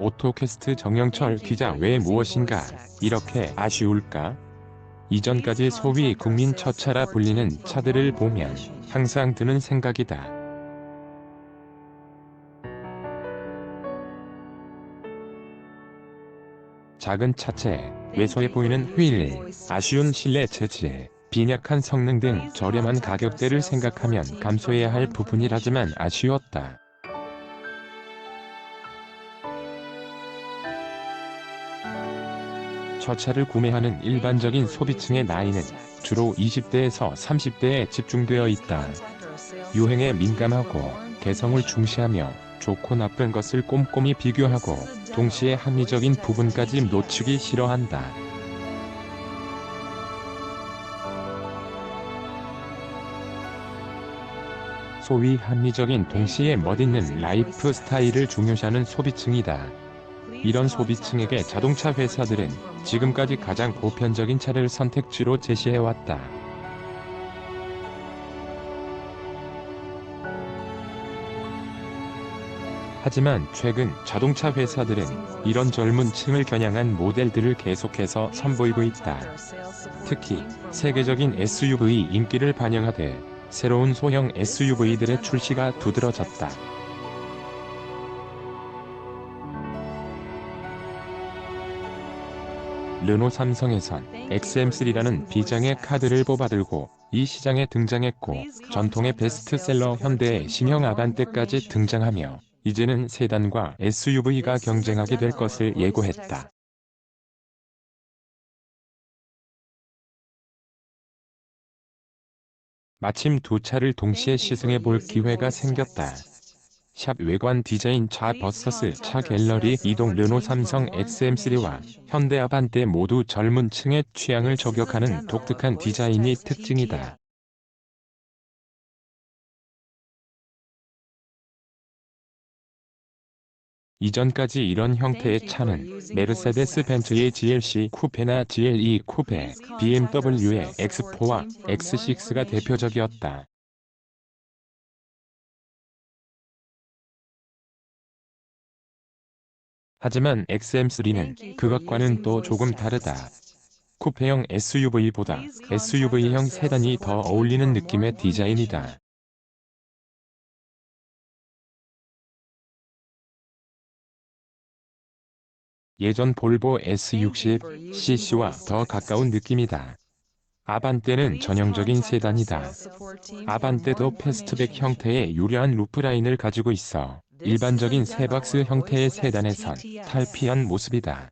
오토캐스트 정영철 기자 왜 무엇인가 이렇게 아쉬울까? 이전까지 소위 국민 첫 차라 불리는 차들을 보면 항상 드는 생각이다. 작은 차체, 왜소해 보이는 휠, 아쉬운 실내 재질, 빈약한 성능 등 저렴한 가격대를 생각하면 감소해야 할 부분이라지만 아쉬웠다. 저 차를 구매하는 일반적인 소비층의 나이는 주로 20대에서 30대에 집중되어 있다. 유행에 민감하고 개성을 중시하며 좋고 나쁜 것을 꼼꼼히 비교하고 동시에 합리적인 부분까지 놓치기 싫어한다. 소위 합리적인 동시에 멋있는 라이프 스타일을 중요시하는 소비층이다. 이런 소비층에게 자동차 회사들은 지금까지 가장 보편적인 차를 선택지로 제시해왔다. 하지만 최근 자동차 회사들은 이런 젊은 층을 겨냥한 모델들을 계속해서 선보이고 있다. 특히 세계적인 SUV 인기를 반영하되 새로운 소형 SUV들의 출시가 두드러졌다. 르노 삼성에선 XM3라는 비장의 카드를 뽑아들고 이 시장에 등장했고, 전통의 베스트셀러 현대의 신형 아반떼까지 등장하며 이제는 세단과 SUV가 경쟁하게 될 것을 예고했다. 마침 두 차를 동시에 시승해 볼 기회가 생겼다. 샵 외관 디자인 차 버서스 차 갤러리 이동 르노 삼성 XM3와 현대 아반떼 모두 젊은 층의 취향을 저격하는 독특한 디자인이 특징이다. 이전까지 이런 형태의 차는 메르세데스 벤츠의 GLC 쿠페나 GLE 쿠페, BMW의 X4와 X6가 대표적이었다. 하지만 XM3는 그것과는 또 조금 다르다. 쿠페형 SUV보다 SUV형 세단이 더 어울리는 느낌의 디자인이다. 예전 볼보 S60cc와 더 가까운 느낌이다. 아반떼는 전형적인 세단이다. 아반떼도 패스트백 형태의 유려한 루프라인을 가지고 있어 일반적인 세박스 형태의 세단에선 탈피한 모습이다.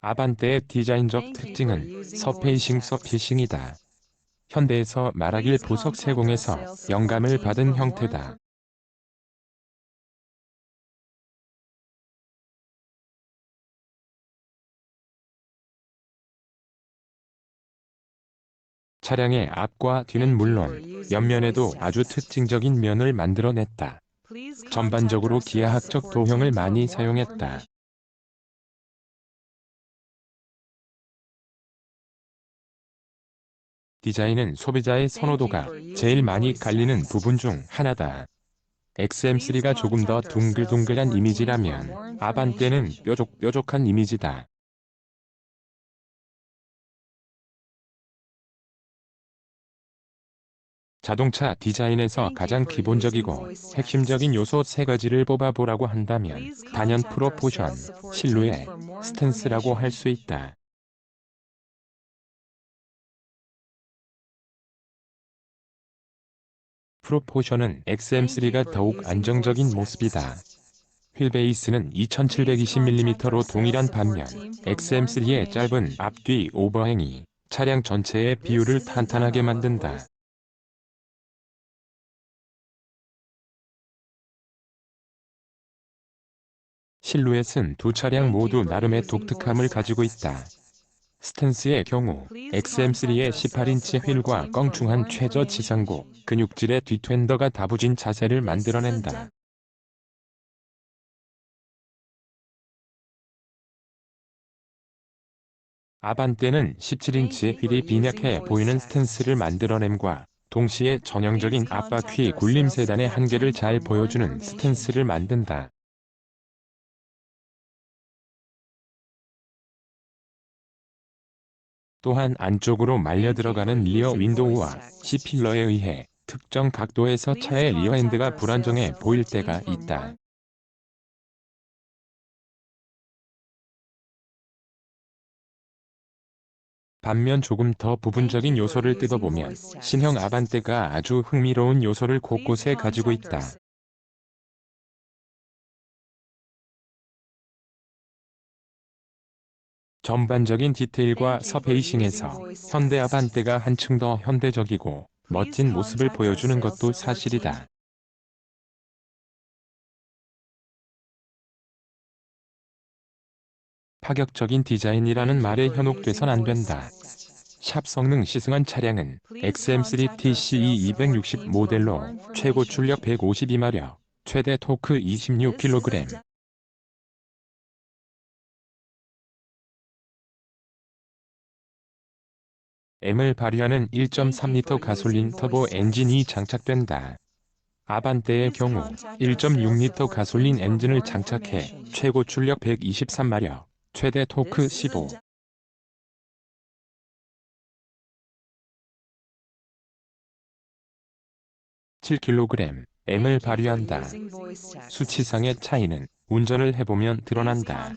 아반떼의 디자인적 특징은 서페이싱이다. 현대에서 말하길 보석 세공에서 영감을 받은 형태다. 차량의 앞과 뒤는 물론 옆면에도 아주 특징적인 면을 만들어냈다. 전반적으로 기하학적 도형을 많이 사용했다. 디자인은 소비자의 선호도가 제일 많이 갈리는 부분 중 하나다. XM3가 조금 더 둥글둥글한 이미지라면 아반떼는 뾰족뾰족한 이미지다. 자동차 디자인에서 가장 기본적이고 핵심적인 요소 세 가지를 뽑아보라고 한다면 단연 프로포션, 실루엣, 스탠스라고 할 수 있다. 프로포션은 XM3가 더욱 안정적인 모습이다. 휠 베이스는 2720mm로 동일한 반면 XM3의 짧은 앞뒤 오버행이 차량 전체의 비율을 탄탄하게 만든다. 실루엣은 두 차량 모두 나름의 독특함을 가지고 있다. 스탠스의 경우 XM3의 18인치 휠과 껑충한 최저 지상고, 근육질의 뒷텐더가 다부진 자세를 만들어낸다. 아반떼는 17인치 휠이 빈약해 보이는 스탠스를 만들어냄과 동시에 전형적인 앞바퀴 굴림 세단의 한계를 잘 보여주는 스탠스를 만든다. 또한 안쪽으로 말려 들어가는 리어 윈도우와 C필러에 의해 특정 각도에서 차의 리어엔드가 불안정해 보일 때가 있다. 반면 조금 더 부분적인 요소를 뜯어보면 신형 아반떼가 아주 흥미로운 요소를 곳곳에 가지고 있다. 전반적인 디테일과 서페이싱에서 현대 아반떼가 한층 더 현대적이고 멋진 모습을 보여주는 것도 사실이다. 파격적인 디자인이라는 말에 현혹돼선 안 된다. 샵 성능 시승한 차량은 XM3 TCE260 모델로 최고 출력 152마력, 최대 토크 26kg, M을 발휘하는 1.3L 가솔린 터보 엔진이 장착된다. 아반떼의 경우 1.6L 가솔린 엔진을 장착해 최고 출력 123마력, 최대 토크 15, 7kg, M을 발휘한다. 수치상의 차이는 운전을 해보면 드러난다.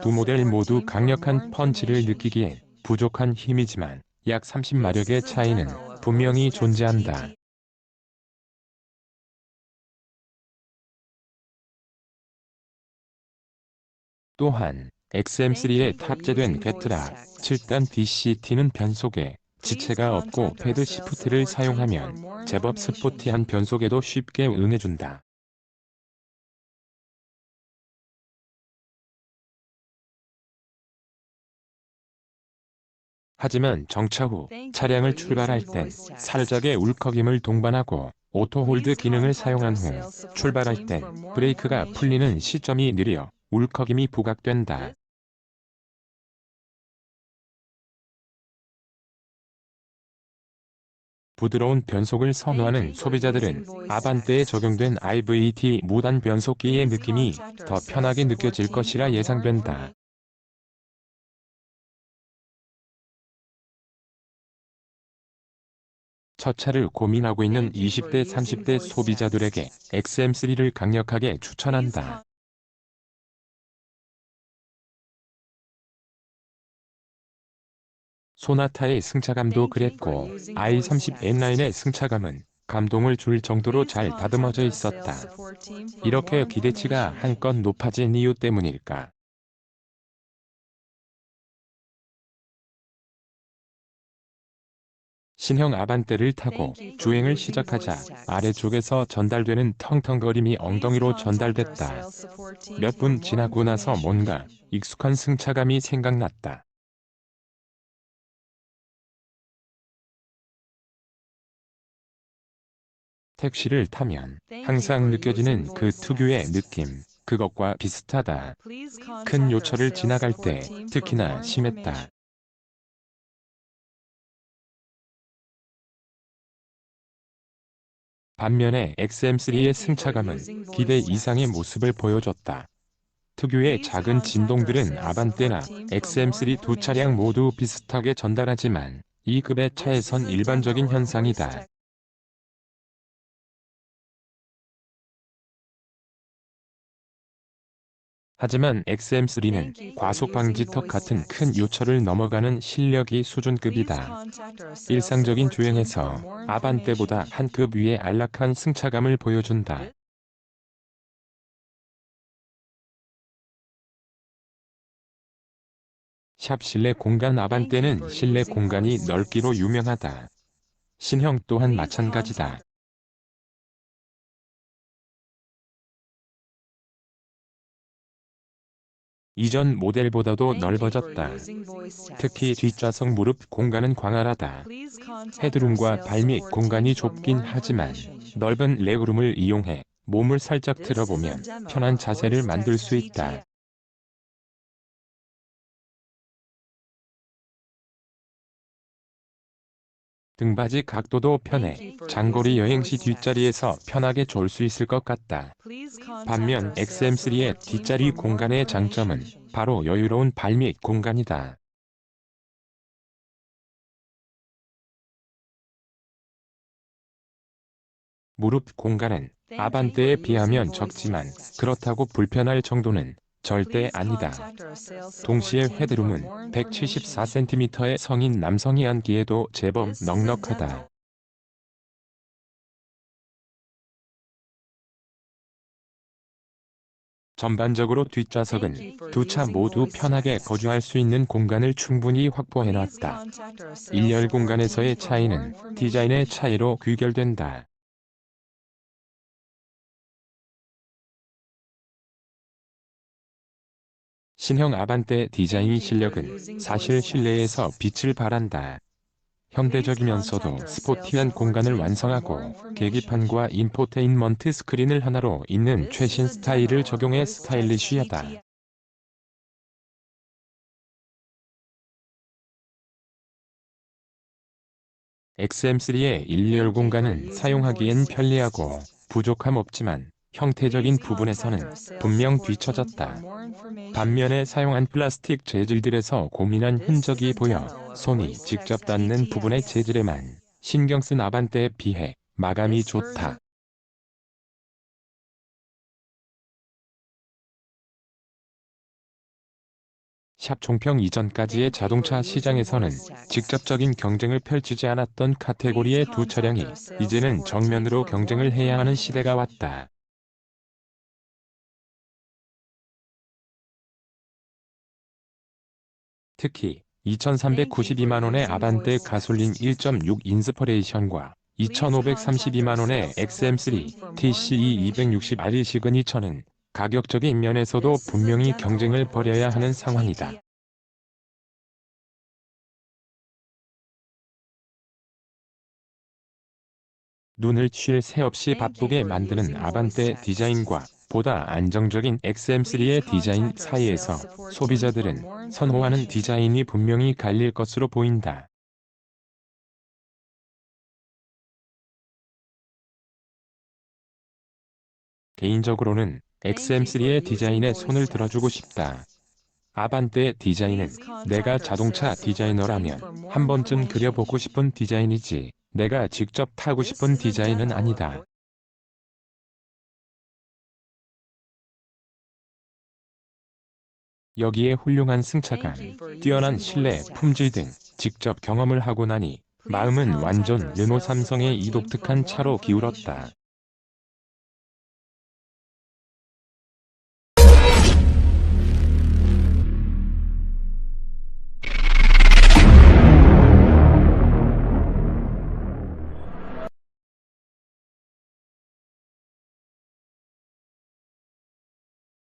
두 모델 모두 강력한 펀치를 느끼기엔 부족한 힘이지만 약 30마력의 차이는 분명히 존재한다. 또한 XM3에 탑재된 게트라 7단 DCT는 변속에 지체가 없고 패드 시프트를 사용하면 제법 스포티한 변속에도 쉽게 응해준다. 하지만 정차 후 차량을 출발할 땐 살짝의 울컥임을 동반하고 오토홀드 기능을 사용한 후 출발할 땐 브레이크가 풀리는 시점이 느려 울컥임이 부각된다. 부드러운 변속을 선호하는 소비자들은 아반떼에 적용된 IVT 무단 변속기의 느낌이 더 편하게 느껴질 것이라 예상된다. 첫 차를 고민하고 있는 20대 30대 소비자들에게 XM3를 강력하게 추천한다. 소나타의 승차감도 그랬고 i30 N9의 승차감은 감동을 줄 정도로 잘 다듬어져 있었다. 이렇게 기대치가 한껏 높아진 이유 때문일까? 신형 아반떼를 타고 주행을 시작하자 아래쪽에서 전달되는 텅텅거림이 엉덩이로 전달됐다. 몇 분 지나고 나서 뭔가 익숙한 승차감이 생각났다. 택시를 타면 항상 느껴지는 그 특유의 느낌, 그것과 비슷하다. 큰 요철을 지나갈 때 특히나 심했다. 반면에 XM3의 승차감은 기대 이상의 모습을 보여줬다. 특유의 작은 진동들은 아반떼나 XM3 두 차량 모두 비슷하게 전달하지만 이 급의 차에선 일반적인 현상이다. 하지만 XM3는 과속 방지턱 같은 큰 요철을 넘어가는 실력이 수준급이다. 일상적인 주행에서 아반떼보다 한 급 위의 안락한 승차감을 보여준다. 샵 실내 공간 아반떼는 실내 공간이 넓기로 유명하다. 신형 또한 마찬가지다. 이전 모델보다도 넓어졌다. 특히 뒷좌석 무릎 공간은 광활하다. 헤드룸과 발밑 공간이 좁긴 하지만 넓은 레그룸을 이용해 몸을 살짝 들어보면 편한 자세를 만들 수 있다. 등받이 각도도 편해 장거리 여행 시 뒷자리에서 편하게 졸 수 있을 것 같다. 반면 XM3의 뒷자리 공간의 장점은 바로 여유로운 발밑 공간이다. 무릎 공간은 아반떼에 비하면 적지만 그렇다고 불편할 정도는 절대 아니다. 동시에 헤드룸은 174cm의 성인 남성이 앉기에도 제법 넉넉하다. 전반적으로 뒷좌석은 두 차 모두 편하게 거주할 수 있는 공간을 충분히 확보해놨다. 일렬 공간에서의 차이는 디자인의 차이로 귀결된다. 신형 아반떼 디자인 실력은 사실 실내에서 빛을 발한다. 현대적이면서도 스포티한 공간을 완성하고 계기판과 인포테인먼트 스크린을 하나로 잇는 최신 스타일을 적용해 스타일리쉬하다. XM3의 일렬 공간은 사용하기엔 편리하고 부족함 없지만 형태적인 부분에서는 분명 뒤처졌다. 반면에 사용한 플라스틱 재질들에서 고민한 흔적이 보여 손이 직접 닿는 부분의 재질에만 신경 쓴 아반떼에 비해 마감이 좋다. 샵 총평 이전까지의 자동차 시장에서는 직접적인 경쟁을 펼치지 않았던 카테고리의 두 차량이 이제는 정면으로 경쟁을 해야 하는 시대가 왔다. 특히 2,392만원의 아반떼 가솔린 1.6 인스퍼레이션과 2,532만원의 XM3 TCE 260R 시그니처는 가격적인 면에서도 분명히 경쟁을 벌여야 하는 상황이다. 눈을 쉴 새 없이 바쁘게 만드는 아반떼 디자인과 보다 안정적인 XM3의 디자인 사이에서 소비자들은 선호하는 디자인이 분명히 갈릴 것으로 보인다. 개인적으로는 XM3의 디자인에 손을 들어주고 싶다. 아반떼 디자인은 내가 자동차 디자이너라면 한 번쯤 그려보고 싶은 디자인이지 내가 직접 타고 싶은 디자인은 아니다. 여기에 훌륭한 승차감, 뛰어난 실내 품질 등 직접 경험을 하고 나니 마음은 완전 르노 삼성의 이 독특한 차로 기울었다.